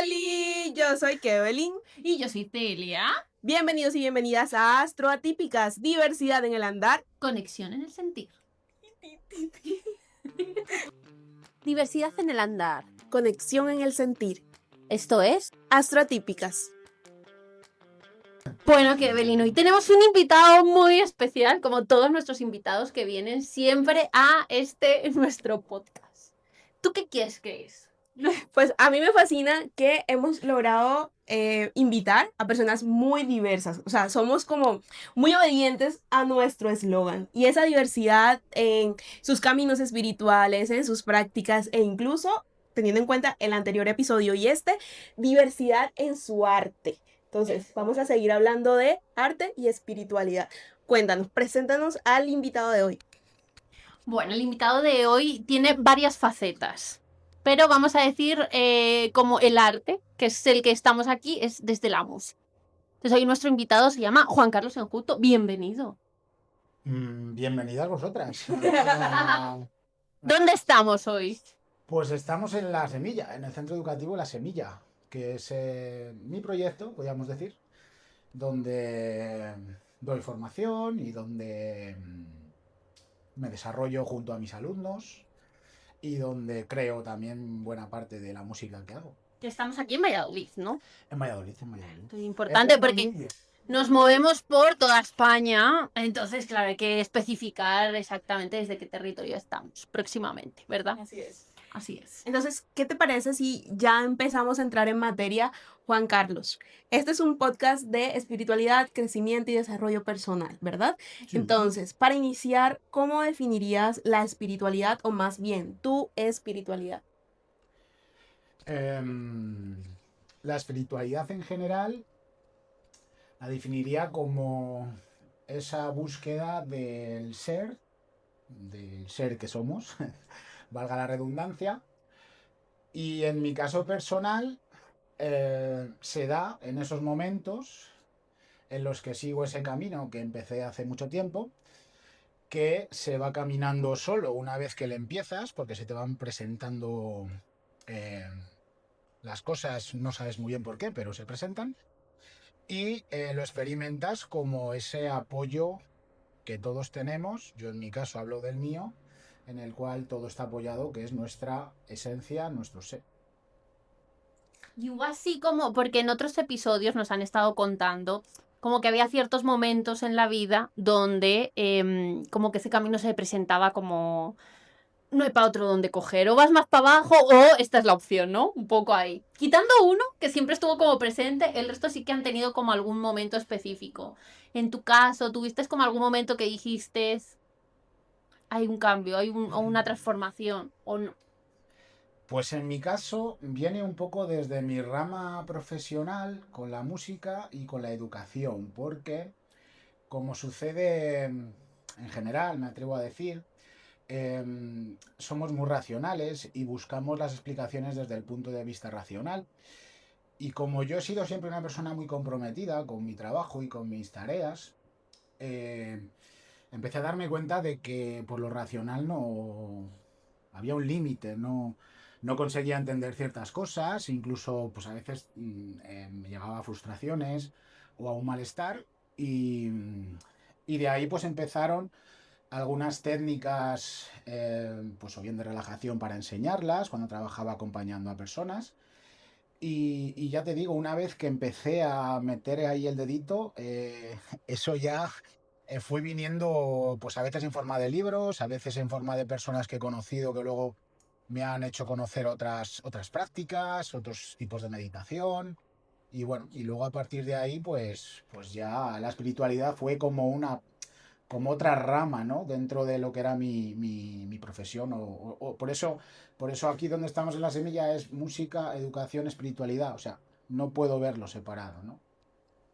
Oli, yo soy Kevin. Y yo soy Celia. Bienvenidos y bienvenidas a Astroatípicas, diversidad en el andar. Conexión en el sentir. Diversidad en el andar. Conexión en el sentir. Esto es Astroatípicas. Bueno, Kevin, hoy tenemos un invitado muy especial, como todos nuestros invitados que vienen siempre a nuestro podcast. ¿Tú qué quieres que es? Pues a mí me fascina que hemos logrado invitar a personas muy diversas. O sea, somos como muy obedientes a nuestro eslogan. Y esa diversidad en sus caminos espirituales, en sus prácticas e incluso, teniendo en cuenta el anterior episodio y diversidad en su arte. Entonces, vamos a seguir hablando de arte y espiritualidad. Cuéntanos, preséntanos al invitado de hoy. Bueno, el invitado de hoy tiene varias facetas, pero vamos a decir como el arte, que es el que estamos aquí, es desde la música. Entonces hoy nuestro invitado se llama Juan Carlos Enjuto. Bienvenido. Bienvenidas vosotras. ¿Dónde estamos hoy? Pues estamos en La Semilla, en el centro educativo La Semilla, que es mi proyecto, podríamos decir, donde doy formación y donde me desarrollo junto a mis alumnos y donde creo también buena parte de la música que hago. Estamos aquí en Valladolid, ¿no? En Valladolid, en Valladolid. Esto es importante porque nos movemos por toda España, entonces, claro, hay que especificar exactamente desde qué territorio estamos próximamente, ¿verdad? Así es. Así es. Entonces, ¿qué te parece si ya empezamos a entrar en materia, Juan Carlos? Este es un podcast de espiritualidad, crecimiento y desarrollo personal, ¿verdad? Sí. Entonces, para iniciar, ¿cómo definirías la espiritualidad o más bien tu espiritualidad? La espiritualidad en general la definiría como esa búsqueda del ser que somos, valga la redundancia, y en mi caso personal se da en esos momentos en los que sigo ese camino que empecé hace mucho tiempo, que se va caminando solo una vez que le empiezas, porque se te van presentando las cosas, no sabes muy bien por qué, pero se presentan, y lo experimentas como ese apoyo que todos tenemos. Yo en mi caso hablo del mío, en el cual todo está apoyado, que es nuestra esencia, nuestro ser. Y hubo así como, porque en otros episodios nos han estado contando como que había ciertos momentos en la vida donde como que ese camino se presentaba como no hay para otro donde coger, o vas más para abajo o esta es la opción, ¿no? Un poco ahí. Quitando uno que siempre estuvo como presente, el resto sí que han tenido como algún momento específico. En tu caso, ¿tuviste como algún momento que dijiste hay un cambio, o una transformación o no? Pues en mi caso viene un poco desde mi rama profesional con la música y con la educación, porque como sucede en general, me atrevo a decir, somos muy racionales y buscamos las explicaciones desde el punto de vista racional. Y como yo he sido siempre una persona muy comprometida con mi trabajo y con mis tareas, empecé a darme cuenta de que por lo racional no había un límite, no conseguía entender ciertas cosas, incluso pues a veces me llegaba a frustraciones o a un malestar y de ahí pues empezaron algunas técnicas pues o bien de relajación para enseñarlas cuando trabajaba acompañando a personas y ya te digo, una vez que empecé a meter ahí el dedito, eso ya fue viniendo pues a veces en forma de libros, a veces en forma de personas que he conocido que luego me han hecho conocer otras prácticas, otros tipos de meditación. Y bueno, y luego a partir de ahí, pues ya la espiritualidad fue como otra rama, ¿no? Dentro de lo que era mi profesión. Por eso aquí donde estamos en La Semilla es música, educación, espiritualidad. O sea, no puedo verlo separado, ¿no?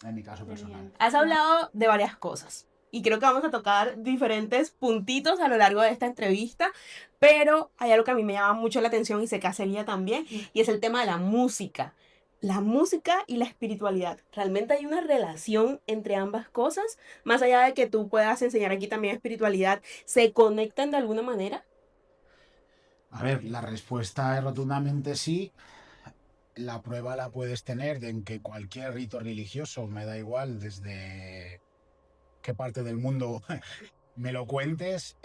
En mi caso personal. Has hablado de varias cosas y creo que vamos a tocar diferentes puntitos a lo largo de esta entrevista, pero hay algo que a mí me llama mucho la atención y sé que a Celia también, y es el tema de la música. La música y la espiritualidad. ¿Realmente hay una relación entre ambas cosas? Más allá de que tú puedas enseñar aquí también espiritualidad, ¿se conectan de alguna manera? A ver, la respuesta es rotundamente sí. la prueba la puedes tener de en que cualquier rito religioso, me da igual desde qué parte del mundo me lo cuentes,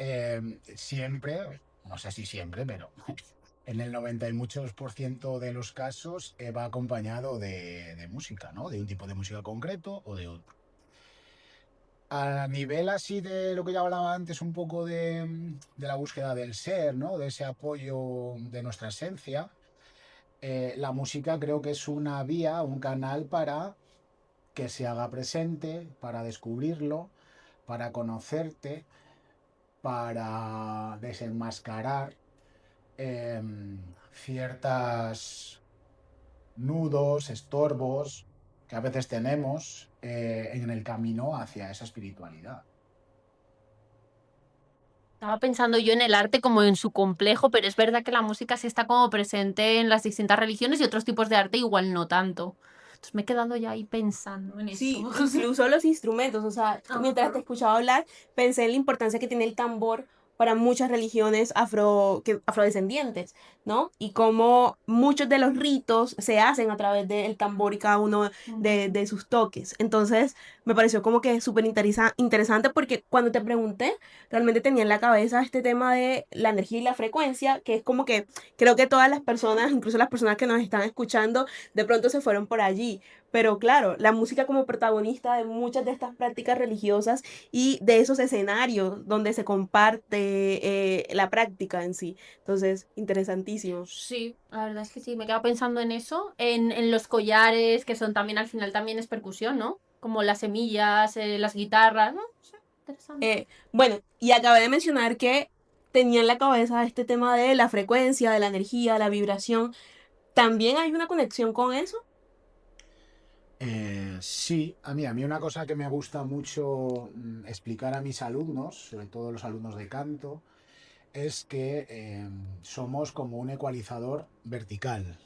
siempre, no sé si siempre, pero en el 90 y muchos por ciento de los casos va acompañado de música, ¿no? De un tipo de música concreto o de otro. A nivel así de lo que ya hablaba antes, un poco de la búsqueda del ser, ¿no? De ese apoyo de nuestra esencia, la música creo que es una vía, un canal para que se haga presente, para descubrirlo, para conocerte, para desenmascarar ciertas nudos, estorbos que a veces tenemos en el camino hacia esa espiritualidad. Estaba pensando yo en el arte como en su complejo, pero es verdad que la música sí está como presente en las distintas religiones y otros tipos de arte igual no tanto. Entonces me he quedado ya ahí pensando en Sí, esto. incluso los instrumentos, o sea, mientras te escuchaba hablar, pensé en la importancia que tiene el tambor para muchas religiones afrodescendientes, ¿no? Y cómo muchos de los ritos se hacen a través del tambor y cada uno de sus toques. Entonces, me pareció como que súper interesante porque cuando te pregunté, realmente tenía en la cabeza este tema de la energía y la frecuencia, que es como que creo que todas las personas, incluso las personas que nos están escuchando, de pronto se fueron por allí. Pero claro, la música como protagonista de muchas de estas prácticas religiosas y de esos escenarios donde se comparte la práctica en sí. Entonces, interesantísimo. Sí, la verdad es que sí, me quedaba pensando en eso, en los collares, que son también al final también es percusión, ¿no? Como las semillas, las guitarras, ¿no? Sí, interesante. Bueno, y acabé de mencionar que tenía en la cabeza este tema de la frecuencia, de la energía, la vibración. ¿También hay una conexión con eso? Sí, a mí una cosa que me gusta mucho explicar a mis alumnos, sobre todo los alumnos de canto, es que somos como un ecualizador vertical,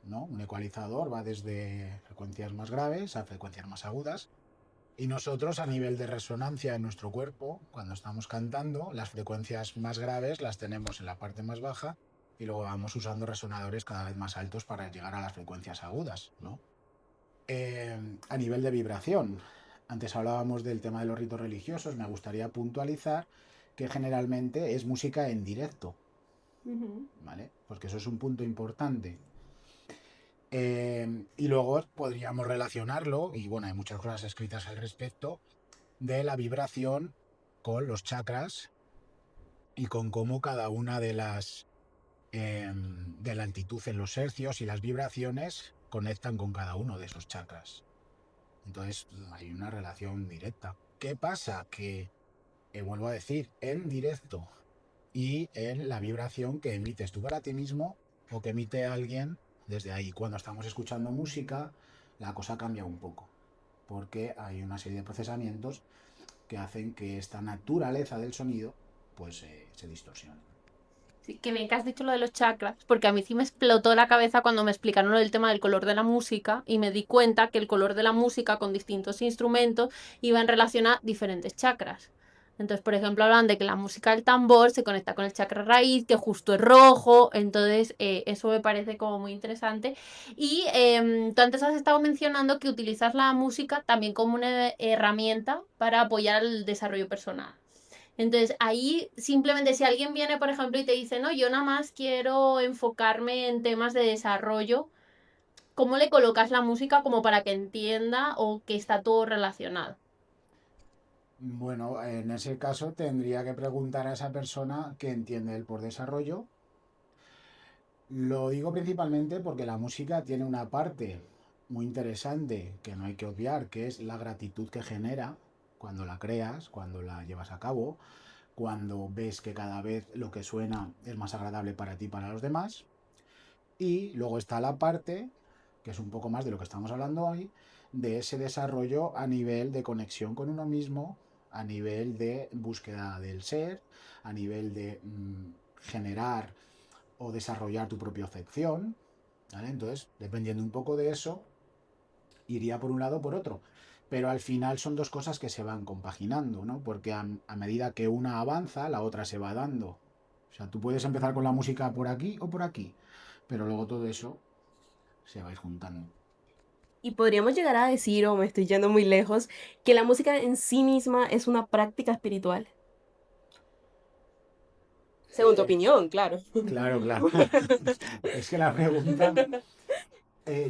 ¿no? Un ecualizador va desde frecuencias más graves a frecuencias más agudas. Y nosotros a nivel de resonancia en nuestro cuerpo, cuando estamos cantando, las frecuencias más graves las tenemos en la parte más baja y luego vamos usando resonadores cada vez más altos para llegar a las frecuencias agudas, ¿no? A nivel de vibración, antes hablábamos del tema de los ritos religiosos, me gustaría puntualizar que generalmente es música en directo, ¿vale? Porque eso es un punto importante. Y luego podríamos relacionarlo, y bueno, hay muchas cosas escritas al respecto, de la vibración con los chakras y con cómo cada una de la altitud en los hercios y las vibraciones conectan con cada uno de esos chakras. Entonces hay una relación directa. ¿Qué pasa? Que, vuelvo a decir, en directo y en la vibración que emites tú para ti mismo o que emite alguien desde ahí. Cuando estamos escuchando música, la cosa cambia un poco, porque hay una serie de procesamientos que hacen que esta naturaleza del sonido pues se distorsione. Sí, que bien que has dicho lo de los chakras, porque a mí sí me explotó la cabeza cuando me explicaron lo del tema del color de la música y me di cuenta que el color de la música con distintos instrumentos iba en relación a diferentes chakras. Entonces, por ejemplo, hablan de que la música del tambor se conecta con el chakra raíz, que justo es rojo, entonces eso me parece como muy interesante. Y tú antes has estado mencionando que utilizas la música también como una herramienta para apoyar el desarrollo personal. Entonces, ahí simplemente si alguien viene, por ejemplo, y te dice, no, yo nada más quiero enfocarme en temas de desarrollo, ¿cómo le colocas la música como para que entienda o que está todo relacionado? Bueno, en ese caso tendría que preguntar a esa persona qué entiende él por desarrollo. Lo digo principalmente porque la música tiene una parte muy interesante que no hay que obviar, que es la gratitud que genera cuando la creas, cuando la llevas a cabo, cuando ves que cada vez lo que suena es más agradable para ti y para los demás. Y luego está la parte, que es un poco más de lo que estamos hablando hoy, de ese desarrollo a nivel de conexión con uno mismo, a nivel de búsqueda del ser, a nivel de generar o desarrollar tu propia afección, ¿vale? Entonces, dependiendo un poco de eso, iría por un lado o por otro. Pero al final son dos cosas que se van compaginando, ¿no? Porque a medida que una avanza, la otra se va dando. O sea, tú puedes empezar con la música por aquí o por aquí, pero luego todo eso se vais juntando. Y podríamos llegar a decir, o me estoy yendo muy lejos, que la música en sí misma es una práctica espiritual. Según tu Eh, opinión, claro. claro, claro. Es que la pregunta,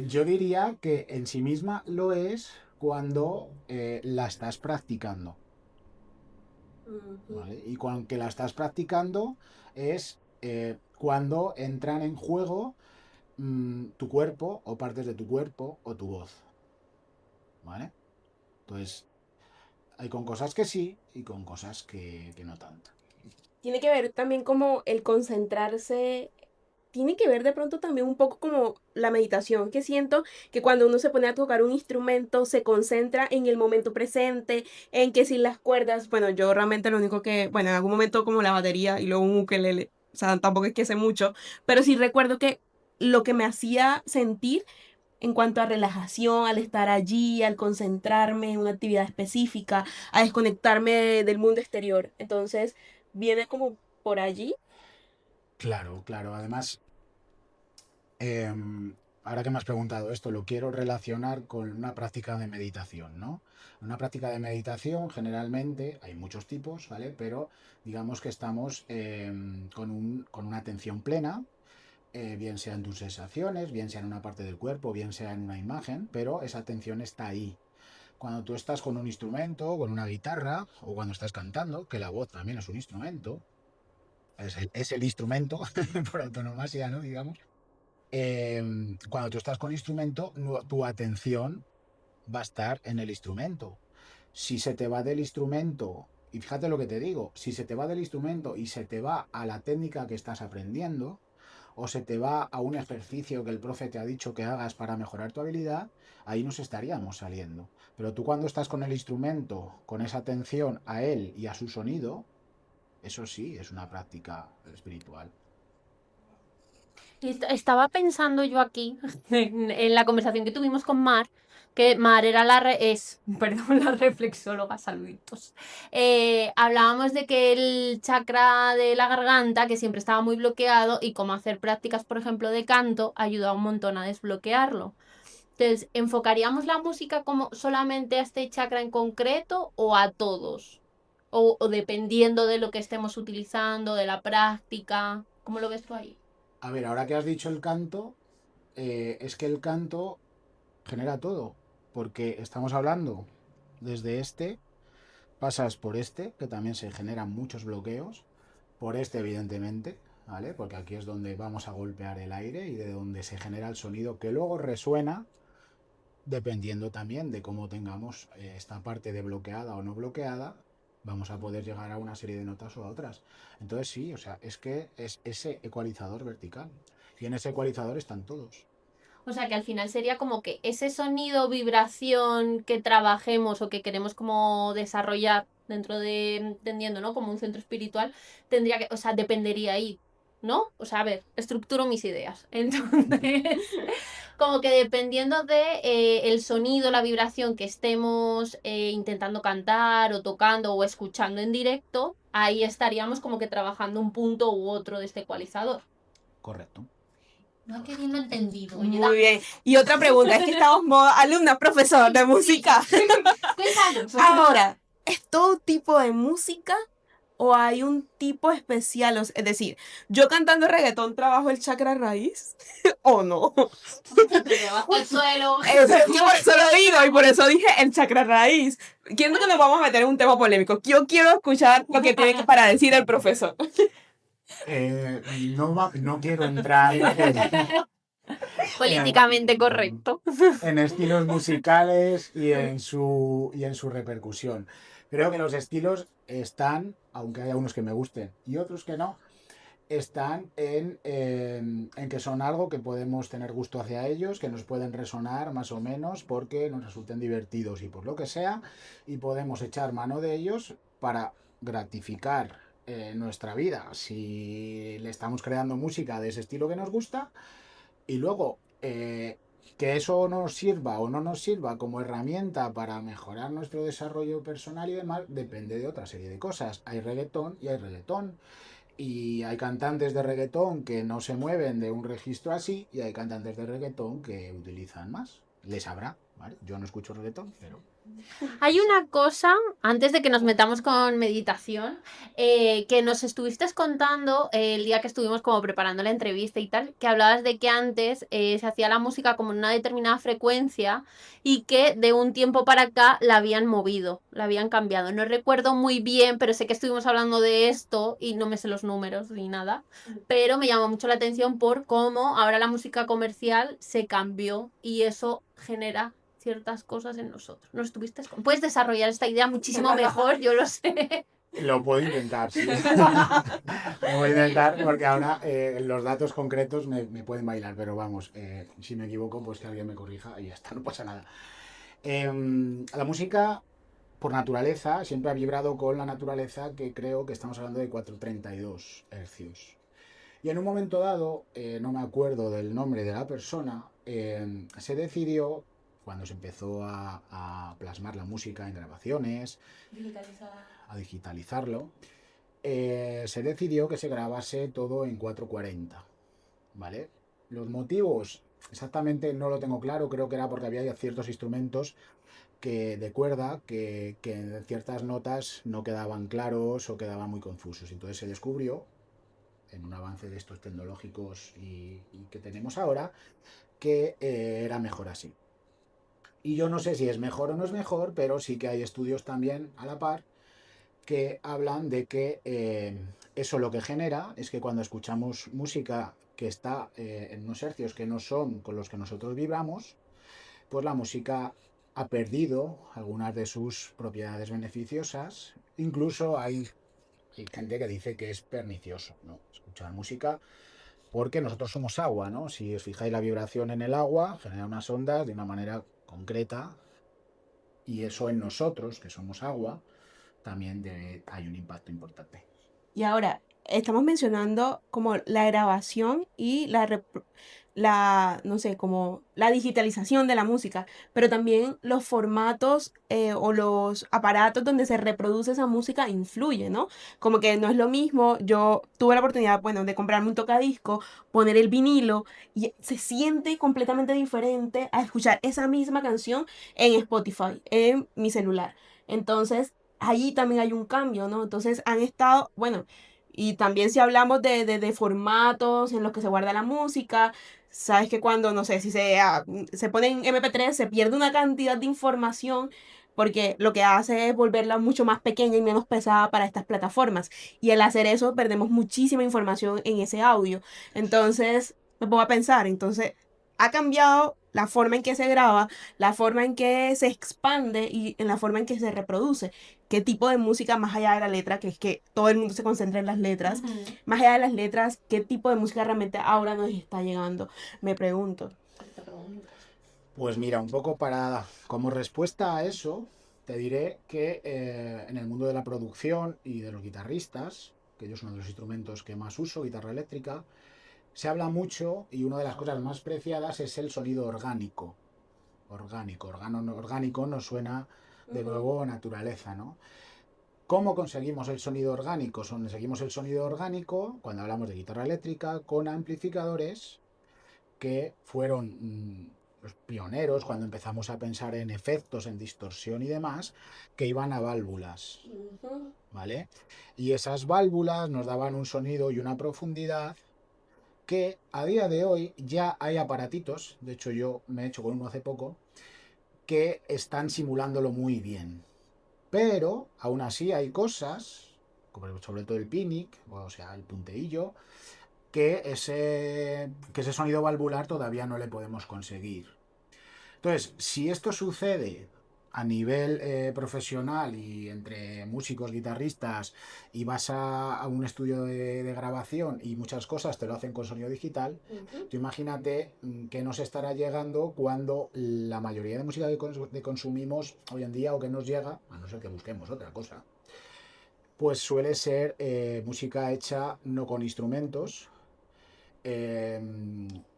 yo diría que en sí misma lo es cuando la estás practicando, Ujú. ¿vale? Y cuando que la estás practicando es cuando entran en juego tu cuerpo o partes de tu cuerpo o tu voz, ¿vale? Entonces, hay con cosas que sí y con cosas que no tanto. Tiene que ver también como el concentrarse, tiene que ver de pronto también un poco como la meditación, que siento que cuando uno se pone a tocar un instrumento se concentra en el momento presente, en que sin las cuerdas, bueno, yo realmente lo único que, bueno, en algún momento como la batería y luego un ukelele, o sea, tampoco es que sé mucho, pero sí recuerdo que lo que me hacía sentir en cuanto a relajación, al estar allí, al concentrarme en una actividad específica, a desconectarme del mundo exterior. Entonces, viene como por allí. Claro, claro. Además, ahora que me has preguntado esto, lo quiero relacionar con una práctica de meditación, ¿no? Una práctica de meditación, generalmente, hay muchos tipos, ¿vale? Pero digamos que estamos con una atención plena, bien sea en tus sensaciones, bien sea en una parte del cuerpo, bien sea en una imagen, pero esa atención está ahí. Cuando tú estás con un instrumento, con una guitarra, o cuando estás cantando, que la voz también es un instrumento, es el instrumento, por autonomía, ¿no? Digamos. Cuando tú estás con instrumento, tu atención va a estar en el instrumento. Si se te va del instrumento, y fíjate lo que te digo, si se te va del instrumento y se te va a la técnica que estás aprendiendo, o se te va a un ejercicio que el profe te ha dicho que hagas para mejorar tu habilidad, ahí nos estaríamos saliendo. Pero tú cuando estás con el instrumento, con esa atención a él y a su sonido, eso sí es una práctica espiritual. Estaba pensando yo aquí, en la conversación que tuvimos con Mar, que Mar era perdón, la reflexóloga, saluditos. Hablábamos de que el chakra de la garganta, que siempre estaba muy bloqueado, y cómo hacer prácticas, por ejemplo, de canto, ayuda un montón a desbloquearlo. Entonces, ¿enfocaríamos la música como solamente a este chakra en concreto o a todos? O dependiendo de lo que estemos utilizando, de la práctica. ¿Cómo lo ves tú ahí? A ver, ahora que has dicho el canto, es que el canto genera todo, porque estamos hablando desde este, pasas por este, que también se generan muchos bloqueos, por este evidentemente, ¿vale? Porque aquí es donde vamos a golpear el aire y de donde se genera el sonido que luego resuena, dependiendo también de cómo tengamos esta parte de bloqueada o no bloqueada, vamos a poder llegar a una serie de notas o a otras. Entonces sí, o sea, es que es ese ecualizador vertical. Y en ese ecualizador están todos. O sea que al final sería como que ese sonido, vibración que trabajemos o que queremos como desarrollar dentro de, entendiendo, ¿no? Como un centro espiritual, tendría que, o sea, dependería ahí, ¿no? O sea, a ver, estructuro mis ideas. Entonces, como que dependiendo de el sonido, la vibración que estemos intentando cantar o tocando o escuchando en directo, ahí estaríamos como que trabajando un punto u otro de este ecualizador. Correcto. No, que bien lo he entendido. Muy bien. Y otra pregunta, es que estamos modo alumna, profesor de música. Cuéntanos. Ahora, ¿es todo tipo de música o hay un tipo especial? Es decir, ¿yo cantando reggaetón trabajo el chakra raíz o no? Debajo del suelo. Yo por eso lo digo y por eso dije el chakra raíz. Quiero que nos vamos a meter en un tema polémico. Yo quiero escuchar lo que tiene para decir el profesor. No quiero entrar Políticamente correcto. en estilos musicales y en su repercusión. Creo que los estilos están, aunque haya unos que me gusten y otros que no, están en que son algo que podemos tener gusto hacia ellos, que nos pueden resonar más o menos porque nos resulten divertidos y por lo que sea, y podemos echar mano de ellos para gratificar nuestra vida si le estamos creando música de ese estilo que nos gusta, y luego que eso nos sirva o no nos sirva como herramienta para mejorar nuestro desarrollo personal y demás, depende de otra serie de cosas. Hay reggaetón y hay reggaetón. Y hay cantantes de reggaetón que no se mueven de un registro así y hay cantantes de reggaetón que utilizan más. Les sabrá, ¿vale? Yo no escucho reggaetón, pero... Hay una cosa, antes de que nos metamos con meditación, que nos estuviste contando el día que estuvimos como preparando la entrevista y tal, que hablabas de que antes se hacía la música como en una determinada frecuencia y que de un tiempo para acá la habían movido, la habían cambiado. No recuerdo muy bien, pero sé que estuvimos hablando de esto y no me sé los números ni nada, pero me llamó mucho la atención por cómo ahora la música comercial se cambió y eso genera ciertas cosas en nosotros. Puedes desarrollar esta idea muchísimo mejor, yo lo sé. Lo puedo intentar, sí. Lo voy a intentar porque ahora los datos concretos me pueden bailar, pero vamos, si me equivoco, pues que alguien me corrija y ya está, no pasa nada. La música, por naturaleza, siempre ha vibrado con la naturaleza, que creo que estamos hablando de 432 hercios. Y en un momento dado, no me acuerdo del nombre de la persona, se decidió, cuando se empezó a plasmar la música en grabaciones, a digitalizarlo, se decidió que se grabase todo en 440, ¿vale? Los motivos exactamente no lo tengo claro, creo que era porque había ciertos instrumentos de cuerda que en ciertas notas no quedaban claros o quedaban muy confusos. Entonces se descubrió, en un avance de estos tecnológicos y que tenemos ahora, que era mejor así. Y yo no sé si es mejor o no es mejor, pero sí que hay estudios también a la par que hablan de que eso lo que genera es que cuando escuchamos música que está en unos hercios que no son con los que nosotros vibramos, pues la música ha perdido algunas de sus propiedades beneficiosas. Incluso hay gente que dice que es pernicioso, ¿no? Escuchar música, porque nosotros somos agua, ¿no? Si os fijáis, la vibración en el agua genera unas ondas de una manera concreta y eso en nosotros, que somos agua, también hay un impacto importante. Y ahora, estamos mencionando como la grabación y no sé, como la digitalización de la música, pero también los formatos o los aparatos donde se reproduce esa música influyen, ¿no? Como que no es lo mismo, yo tuve la oportunidad, bueno, de comprarme un tocadisco, poner el vinilo y se siente completamente diferente a escuchar esa misma canción en Spotify, en mi celular. Entonces, allí también hay un cambio, ¿no? Entonces han estado, bueno, y también si hablamos de formatos en los que se guarda la música, sabes que cuando, no sé, si se pone en MP3 se pierde una cantidad de información porque lo que hace es volverla mucho más pequeña y menos pesada para estas plataformas. Y al hacer eso perdemos muchísima información en ese audio. Entonces, me pongo a pensar, entonces, ha cambiado la forma en que se graba, la forma en que se expande y en la forma en que se reproduce. ¿Qué tipo de música, más allá de la letra, que es que todo el mundo se concentra en las letras, más allá de las letras, qué tipo de música realmente ahora nos está llegando? Me pregunto. Pues mira, un poco como respuesta a eso, te diré que en el mundo de la producción y de los guitarristas, que yo es uno de los instrumentos que más uso, guitarra eléctrica, se habla mucho y una de las cosas más preciadas es el sonido orgánico. Orgánico nos suena de nuevo a naturaleza, ¿no? ¿Cómo conseguimos el sonido orgánico? Conseguimos el sonido orgánico, cuando hablamos de guitarra eléctrica, con amplificadores que fueron los pioneros cuando empezamos a pensar en efectos, en distorsión y demás, que iban a válvulas, ¿vale? Y esas válvulas nos daban un sonido y una profundidad que a día de hoy ya hay aparatitos, de hecho yo me he hecho con uno hace poco, que están simulándolo muy bien. Pero aún así hay cosas, como sobre todo el pinic, o sea, el punteillo, que ese sonido valvular todavía no le podemos conseguir. Entonces, si esto sucede a nivel profesional y entre músicos, guitarristas, y vas a un estudio de grabación y muchas cosas te lo hacen con sonido digital, tú imagínate que nos estará llegando cuando la mayoría de música que consumimos hoy en día o que nos llega, a no ser que busquemos otra cosa, pues suele ser música hecha no con instrumentos,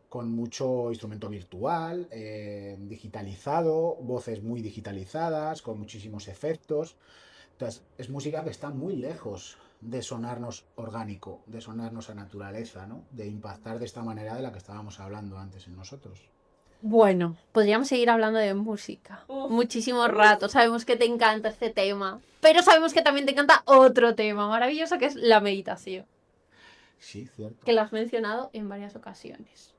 con mucho instrumento virtual, digitalizado, voces muy digitalizadas, con muchísimos efectos. Entonces, es música que está muy lejos de sonarnos orgánico, de sonarnos a naturaleza, ¿no? De impactar de esta manera de la que estábamos hablando antes en nosotros. Bueno, podríamos seguir hablando de música muchísimo rato. Sabemos que te encanta este tema, pero sabemos que también te encanta otro tema maravilloso que es la meditación, Sí, cierto. que lo has mencionado en varias ocasiones,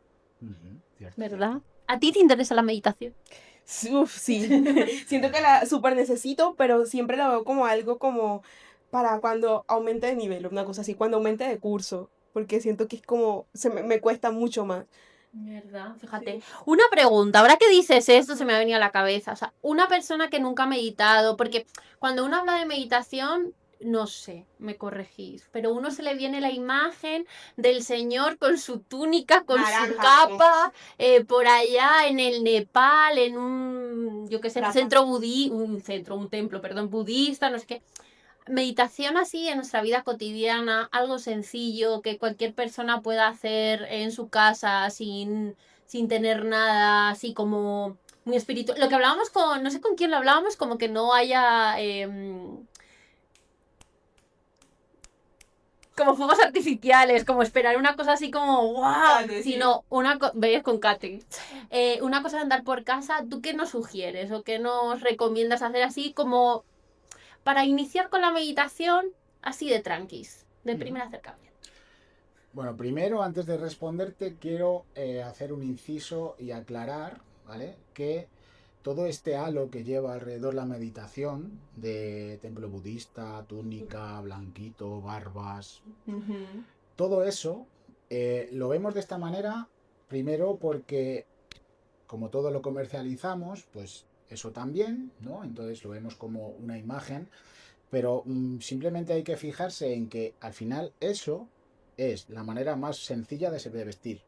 Cierto, ¿verdad? ¿A ti te interesa la meditación? Uf, sí. Siento que la súper necesito, pero siempre la veo como algo como para cuando aumente de nivel, una cosa así, cuando aumente de curso, porque siento que es como, me cuesta mucho más. ¿Verdad? Fíjate. Sí. Una pregunta, ahora que dices esto se me ha venido a la cabeza. O sea, una persona que nunca ha meditado, porque cuando uno habla de meditación, no sé, me corregís, pero uno se le viene la imagen del señor con su túnica, con su Naranja, capa, por allá en el Nepal, en un, yo qué sé, Plaza. un templo, perdón, budista, no sé qué. Meditación así en nuestra vida cotidiana, algo sencillo que cualquier persona pueda hacer en su casa sin tener nada así como muy espiritual. Lo que hablábamos con, no sé con quién lo hablábamos, como que no haya como fuegos artificiales, como esperar una cosa así como wow, Vale, sí. sino veis con Katy, una cosa de andar por casa. ¿Tú qué nos sugieres o qué nos recomiendas hacer así como para iniciar con la meditación así de tranquis, de primer acercamiento? Bueno, primero, antes de responderte, quiero hacer un inciso y aclarar, ¿vale? Que todo este halo que lleva alrededor la meditación, de templo budista, túnica, blanquito, barbas, todo eso lo vemos de esta manera, primero porque como todo lo comercializamos, pues eso también, ¿no? Entonces lo vemos como una imagen, pero simplemente hay que fijarse en que al final eso es la manera más sencilla de vestir,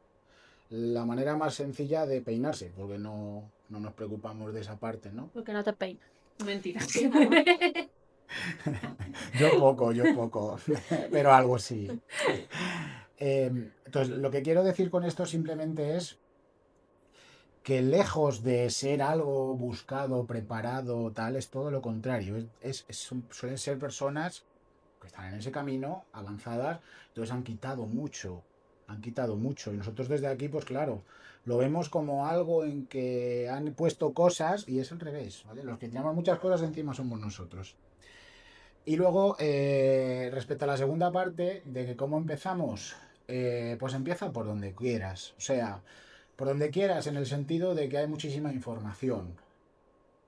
la manera más sencilla de peinarse, porque no nos preocupamos de esa parte, ¿no? Porque no te peinas. Mentira. Yo poco, pero algo sí. Entonces, lo que quiero decir con esto simplemente es que lejos de ser algo buscado, preparado, tal, es todo lo contrario. Suelen ser personas que están en ese camino, avanzadas, entonces han quitado mucho. Y nosotros desde aquí, pues claro, lo vemos como algo en que han puesto cosas y es al revés, ¿vale? Los que tenemos muchas cosas encima somos nosotros. Y luego, respecto a la segunda parte, de que cómo empezamos, pues empieza por donde quieras. O sea, por donde quieras en el sentido de que hay muchísima información,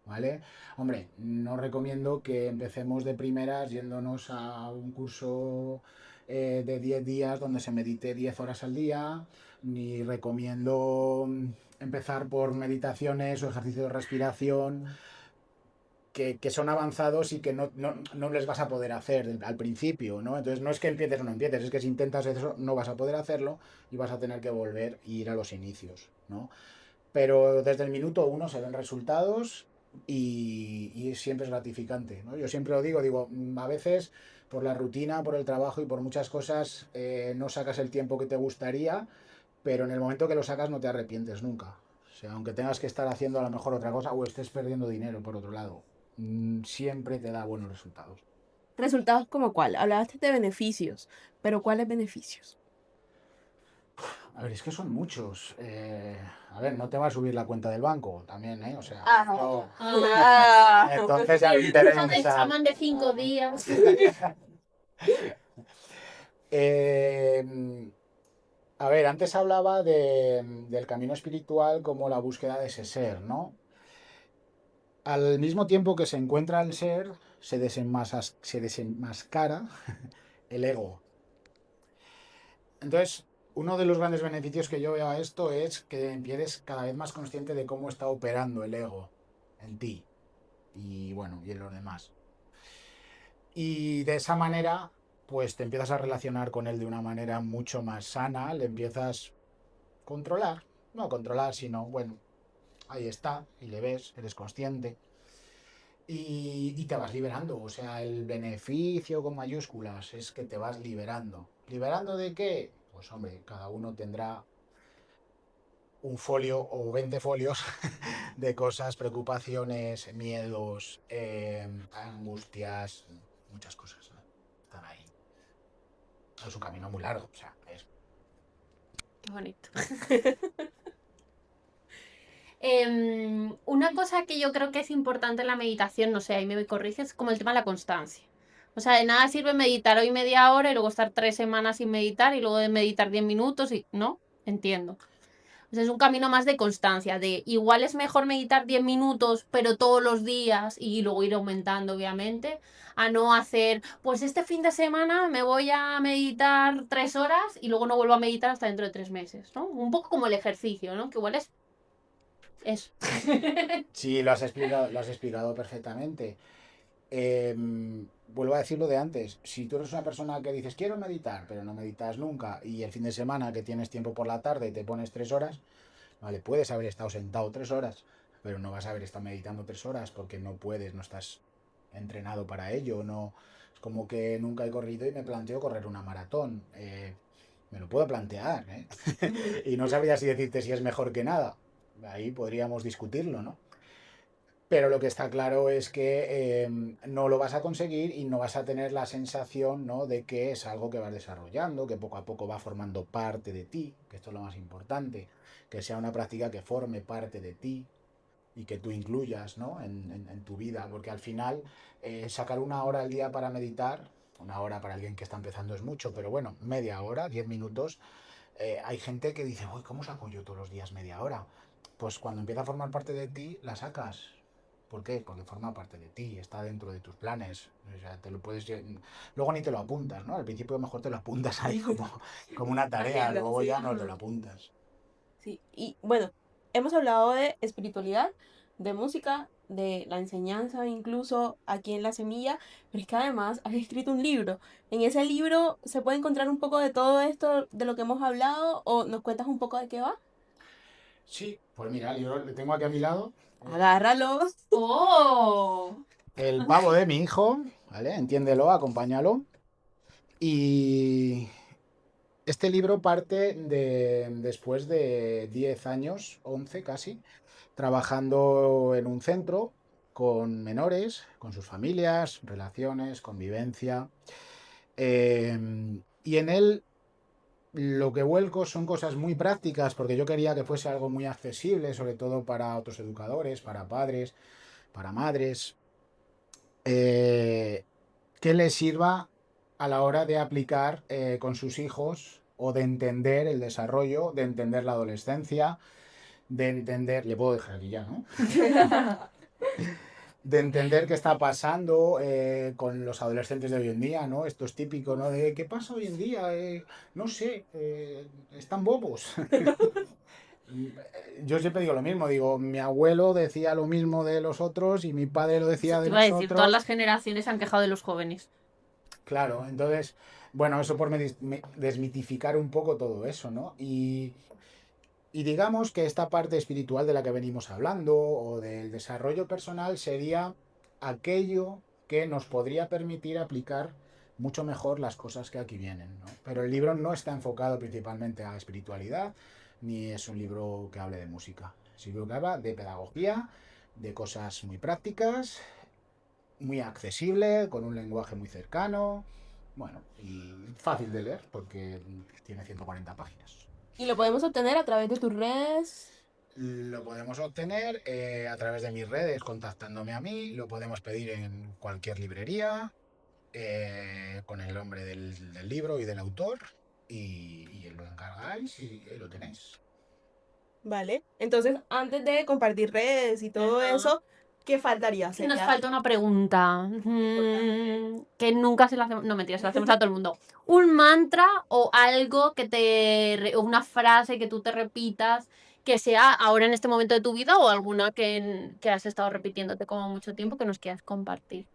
¿vale? Hombre, no recomiendo que empecemos de primeras yéndonos a un curso de 10 días donde se medite 10 horas al día, ni recomiendo empezar por meditaciones o ejercicios de respiración que son avanzados y que no les vas a poder hacer al principio, ¿no? Entonces no es que empieces o no empieces, es que si intentas eso no vas a poder hacerlo y vas a tener que volver e ir a los inicios, ¿no? Pero desde el minuto uno se ven resultados y siempre es gratificante, ¿no? Yo siempre lo digo, a veces por la rutina, por el trabajo y por muchas cosas no sacas el tiempo que te gustaría, pero en el momento que lo sacas no te arrepientes nunca. O sea, aunque tengas que estar haciendo a lo mejor otra cosa o estés perdiendo dinero por otro lado, siempre te da buenos resultados. ¿Resultados como cuál? Hablaste de beneficios, pero ¿cuáles beneficios? A ver, es que son muchos. A ver, no te va a subir la cuenta del banco también, ¿eh? O sea, Ah, no. ah. Entonces ya me El interesa. examen de 5 días. A ver, antes hablaba del camino espiritual como la búsqueda de ese ser, ¿no? Al mismo tiempo que se encuentra el ser, se desenmascara el ego. Entonces, uno de los grandes beneficios que yo veo a esto es que eres cada vez más consciente de cómo está operando el ego en ti y bueno, y en los demás. Y de esa manera, pues te empiezas a relacionar con él de una manera mucho más sana, le empiezas a controlar, no controlar, sino bueno, ahí está, y le ves, eres consciente. Y te vas liberando, o sea, el beneficio con mayúsculas es que te vas liberando. ¿Liberando de qué? Pues hombre, cada uno tendrá un folio o 20 folios de cosas, preocupaciones, miedos, angustias, muchas cosas, ¿no? Están ahí. es un camino muy largo, o sea, es... Qué bonito. Una cosa que yo creo que es importante en la meditación, no sé, ahí me corriges, es como el tema de la constancia. O sea, de nada sirve meditar hoy media hora y luego estar 3 semanas sin meditar y luego de meditar 10 minutos y... ¿No? Entiendo. O sea, es un camino más de constancia, de igual es mejor meditar 10 minutos, pero todos los días y luego ir aumentando, obviamente, a no hacer, pues este fin de semana me voy a meditar 3 horas y luego no vuelvo a meditar hasta dentro de 3 meses, ¿no? Un poco como el ejercicio, ¿no? Que igual es eso. Sí, lo has explicado perfectamente. Vuelvo a decir lo de antes. Si tú eres una persona que dices quiero meditar, pero no meditas nunca, y el fin de semana que tienes tiempo por la tarde te pones 3 horas, vale, puedes haber estado sentado 3 horas, pero no vas a haber estado meditando 3 horas porque no puedes, no estás entrenado para ello. No, es como que nunca he corrido y me planteo correr una maratón. Me lo puedo plantear, ¿eh? Y no sabría si decirte si es mejor que nada. Ahí podríamos discutirlo, ¿no? Pero lo que está claro es que no lo vas a conseguir y no vas a tener la sensación, ¿no?, de que es algo que vas desarrollando, que poco a poco va formando parte de ti, que esto es lo más importante, que sea una práctica que forme parte de ti y que tú incluyas, ¿no?, en tu vida, porque al final sacar 1 hora al día para meditar, 1 hora para alguien que está empezando es mucho, pero bueno, media hora, 10 minutos, hay gente que dice, uy, ¿cómo saco yo todos los días media hora? Pues cuando empieza a formar parte de ti, la sacas. ¿Por qué? Porque forma parte de ti, está dentro de tus planes. O sea, te lo puedes... Luego ni te lo apuntas, ¿no? Al principio mejor te lo apuntas ahí como una tarea, Agenda, luego sí. ya no te lo apuntas. Sí, y bueno, hemos hablado de espiritualidad, de música, de la enseñanza, incluso aquí en La Semilla, pero es que además has escrito un libro. En ese libro se puede encontrar un poco de todo esto de lo que hemos hablado o nos cuentas un poco de qué va. Sí, pues mira, yo le tengo aquí a mi lado Agárralos. ¡Oh! el pavo de mi hijo, ¿vale? Entiéndelo, acompáñalo. Y este libro parte de después de 10 años, 11 casi, trabajando en un centro con menores, con sus familias, relaciones, convivencia. Y en él lo que vuelco son cosas muy prácticas, porque yo quería que fuese algo muy accesible, sobre todo para otros educadores, para padres, para madres, eh, que les sirva a la hora de aplicar con sus hijos o de entender el desarrollo, de entender la adolescencia, de entender, le puedo dejar aquí ya, ¿no? De entender qué está pasando con los adolescentes de hoy en día, ¿no? Esto es típico, ¿no? De ¿qué pasa hoy en día? No sé, están bobos. Yo siempre digo lo mismo, digo, mi abuelo decía lo mismo de los otros y mi padre lo Eso decía te de iba a decir, todas nosotros. las generaciones se han quejado de los jóvenes. Claro, entonces, bueno, eso por desmitificar un poco todo eso, ¿no? Y digamos que esta parte espiritual de la que venimos hablando o del desarrollo personal sería aquello que nos podría permitir aplicar mucho mejor las cosas que aquí vienen, ¿no? Pero el libro no está enfocado principalmente a espiritualidad, ni es un libro que hable de música. Es un libro que habla de pedagogía, de cosas muy prácticas, muy accesible, con un lenguaje muy cercano, bueno, y fácil de leer porque tiene 140 páginas. Y lo podemos obtener a través de tus redes. Lo podemos obtener a través de mis redes, contactándome a mí, lo podemos pedir en cualquier librería, con el nombre del libro y del autor, y lo encargáis y lo tenéis. Vale. Entonces, antes de compartir redes y todo Ajá. eso, ¿qué faltaría? Que nos Sería falta una pregunta. Que nunca se la hacemos. No, mentira, se la hacemos a todo el mundo. Un mantra o algo que o una frase que tú te repitas, que sea ahora en este momento de tu vida o alguna que has estado repitiéndote como mucho tiempo que nos quieras compartir.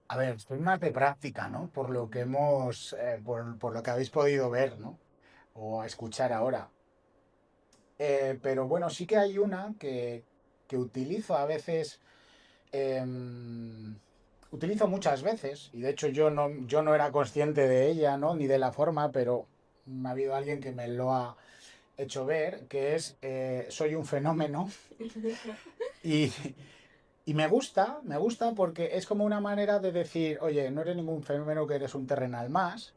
A ver, esto es más de práctica, ¿no? Por lo que por lo que habéis podido ver, ¿no? O escuchar ahora. Pero bueno, sí que hay una que utilizo a veces, em, utilizo muchas veces, y de hecho yo no era consciente de ella, ¿no? Ni de la forma, pero ha habido alguien que me lo ha hecho ver, que es soy un fenómeno. Y, Y me gusta porque es como una manera de decir, oye, no eres ningún fenómeno, que eres un terrenal más,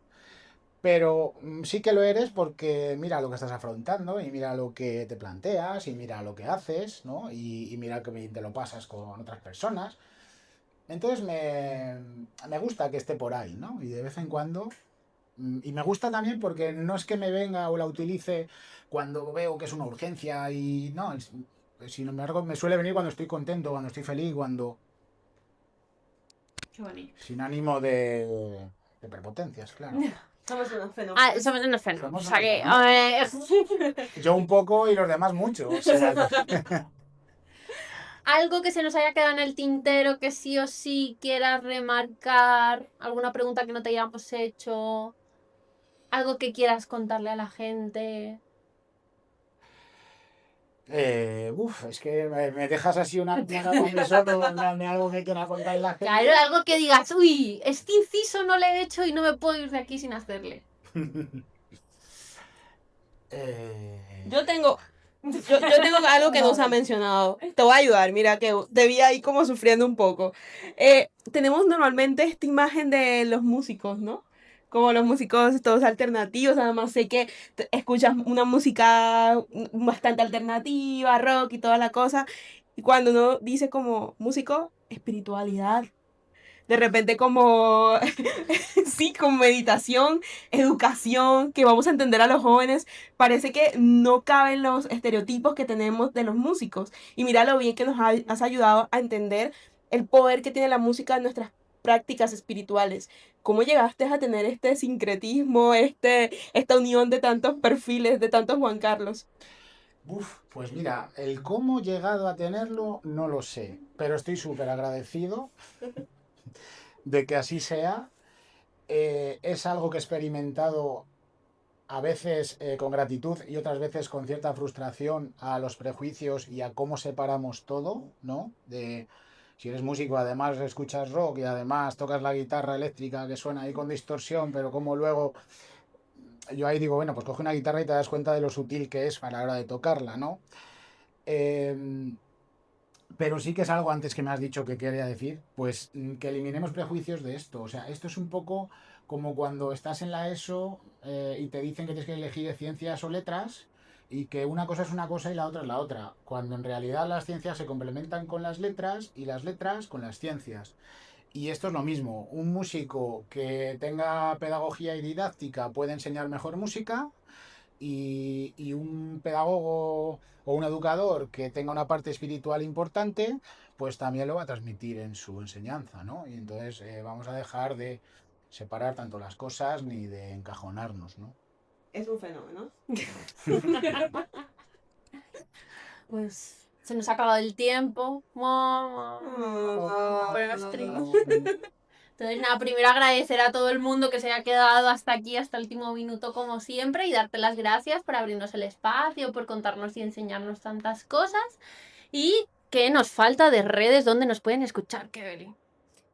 pero sí que lo eres porque mira lo que estás afrontando y mira lo que te planteas y mira lo que haces, ¿no? Y mira que te lo pasas con otras personas. Entonces me gusta que esté por ahí, ¿no? Y de vez en cuando. Y me gusta también porque no es que me venga o la utilice cuando veo que es una urgencia y no, sin embargo me suele venir cuando estoy contento, cuando estoy feliz, cuando Qué bonito. sin ánimo de prepotencias, claro. Somos unos fenómenos. Ah, somos unos fenómenos. Somos O sea que, Yo un poco y los demás mucho. O sea, algo que se nos haya quedado en el tintero que sí o sí quieras remarcar, alguna pregunta que no te hayamos hecho, algo que quieras contarle a la gente. es que me dejas así una de solo de algo que quiera contar la gente. Claro, algo que digas, uy, este inciso no le he hecho y no me puedo ir de aquí sin hacerle. Yo tengo algo que no se ha mencionado. Te voy a ayudar, mira que te vi ahí como sufriendo un poco. Tenemos normalmente esta imagen de los músicos, ¿no? Como los músicos todos alternativos, además sé que escuchas una música bastante alternativa, rock y toda la cosa. Y cuando uno dice como músico, espiritualidad, de repente como, sí, con meditación, educación, que vamos a entender a los jóvenes, parece que no caben los estereotipos que tenemos de los músicos. Y mira lo bien que has ayudado a entender el poder que tiene la música en nuestras prácticas espirituales. ¿Cómo llegaste a tener este sincretismo, esta unión de tantos perfiles, de tantos Juan Carlos? Pues mira, el cómo he llegado a tenerlo no lo sé, pero estoy súper agradecido de que así sea. Es algo que he experimentado a veces con gratitud y otras veces con cierta frustración a los prejuicios y a cómo separamos todo, ¿no? De si eres músico, además escuchas rock y además tocas la guitarra eléctrica que suena ahí con distorsión, pero como luego yo ahí digo, bueno, pues coge una guitarra y te das cuenta de lo sutil que es a la hora de tocarla, ¿no? Eh, pero sí que es algo antes que me has dicho que quería decir, pues que eliminemos prejuicios de esto. O sea, esto es un poco como cuando estás en la ESO y te dicen que tienes que elegir ciencias o letras y que una cosa es una cosa y la otra es la otra, cuando en realidad las ciencias se complementan con las letras y las letras con las ciencias. Y esto es lo mismo, un músico que tenga pedagogía y didáctica puede enseñar mejor música y un pedagogo o un educador que tenga una parte espiritual importante, pues también lo va a transmitir en su enseñanza, ¿no? Y entonces vamos a dejar de separar tanto las cosas ni de encajonarnos, ¿no? Es un fenómeno. Pues se nos ha acabado el tiempo. Entonces, nada, primero agradecer a todo el mundo que se haya quedado hasta aquí, hasta el último minuto, como siempre, y darte las gracias por abrirnos el espacio, por contarnos y enseñarnos tantas cosas. Y qué nos falta de redes donde nos pueden escuchar, Kevin.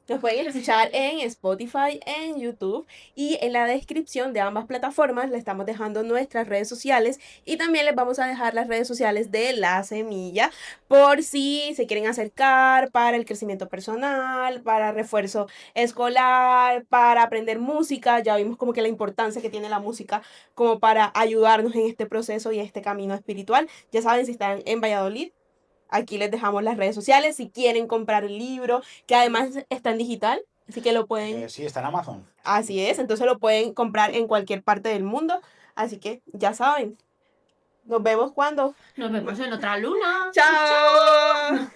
Nos pueden escuchar en Spotify, en YouTube y en la descripción de ambas plataformas le estamos dejando nuestras redes sociales y también les vamos a dejar las redes sociales de La Semilla por si se quieren acercar para el crecimiento personal, para refuerzo escolar, para aprender música. Ya vimos como que la importancia que tiene la música como para ayudarnos en este proceso y este camino espiritual. Ya saben, si están en Valladolid, aquí les dejamos las redes sociales si quieren comprar el libro, que además está en digital, así que lo pueden... Sí, está en Amazon. Así es, entonces lo pueden comprar en cualquier parte del mundo, así que ya saben. Nos vemos cuando. Nos vemos en otra luna. ¡Chao!